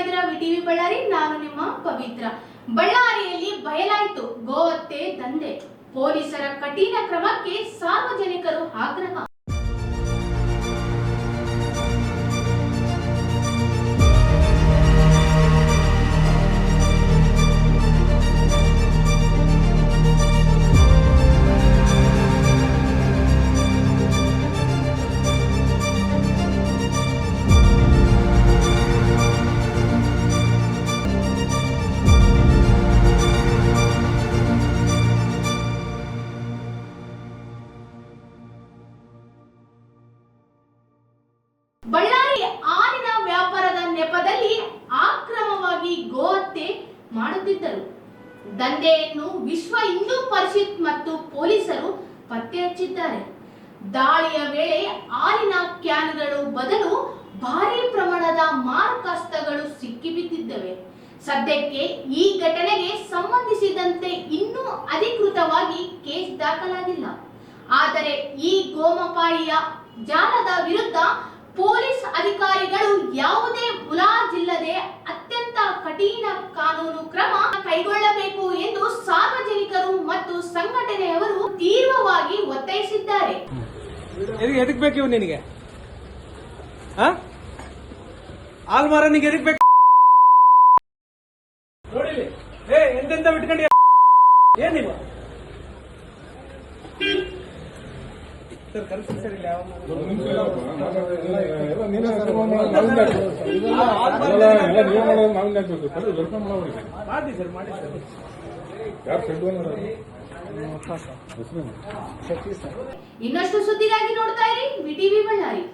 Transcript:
ಇದ್ದೀರಾ ವಿಟಿವಿ ಬಳ್ಳಾರಿ. ನಾನು ನಿಮ್ಮ ಪವಿತ್ರ. ಬಳ್ಳಾರಿಯಲ್ಲಿ ಬಯಲಾಯಿತು ಗೋಹತ್ಯೆ ದಂಧೆ. ಪೊಲೀಸರ ಕಠಿಣ ಕ್ರಮಕ್ಕೆ ಸಾರ್ವಜನಿಕರು ಆಗ್ರಹ. ಬಳ್ಳಾರಿ ಹಾಲಿನ ವ್ಯಾಪಾರದ ನೆಪದಲ್ಲಿ ಅಕ್ರಮವಾಗಿ ಗೋಹತ್ಯೆ ಮಾಡುತ್ತಿದ್ದರು. ದಂಧೆಯನ್ನು ವಿಶ್ವ ಹಿಂದೂ ಪರಿಷತ್ ಮತ್ತು ಪೊಲೀಸರು ಪತ್ತೆ ಹಚ್ಚಿದ್ದಾರೆ. ದಾಳಿಯ ವೇಳೆ ಹಾಲಿನ ಕ್ಯಾನ್ಗಳು ಬದಲು ಭಾರಿ ಪ್ರಮಾಣದ ಮಾರಕಾಸ್ತ್ರಗಳು ಸಿಕ್ಕಿಬಿದ್ದಿದ್ದವೆ. ಸದ್ಯಕ್ಕೆ ಈ ಘಟನೆಗೆ ಸಂಬಂಧಿಸಿದಂತೆ ಇನ್ನೂ ಅಧಿಕೃತವಾಗಿ ಕೇಸ್ ದಾಖಲಾಗಿಲ್ಲ. ಆದರೆ ಈ ಗೋಮಾಪಾಯಿಯ ಜಾಲದ ವಿರುದ್ಧ ಪೊಲೀಸ್ ಅಧಿಕಾರಿಗಳು ಯಾವುದೇ ಮುಲಾಜಿಲ್ಲದೆ ಅತ್ಯಂತ ಕಠಿಣ ಕಾನೂನು ಕ್ರಮ ಕೈಗೊಳ್ಳಬೇಕು ಎಂದು ಸಾರ್ವಜನಿಕರು ಮತ್ತು ಸಂಘಟನೆಯವರು ತೀವ್ರವಾಗಿ ಒತ್ತಾಯಿಸಿದ್ದಾರೆ. ಎದಕ್ ಬೇಕು ಇವ್ ನಿನಗೆ? ಆಲ್ಮಾರ ನಿಗೆ ಎದಕ್ ಬೇಕು? ನೋಡಿಲಿ ಎಂತೆಂತ ಬಿಟ್ಕೊಂಡಿ ಏನಿಲ್ಲ ಸರ್. Correct sir. ಇನ್ನಷ್ಟು ಸುದ್ದಿಗಾಗಿ ನೋಡ್ತಾ ಇರಿ ವಿಟಿವಿ ಬಳ್ಳಾರಿ.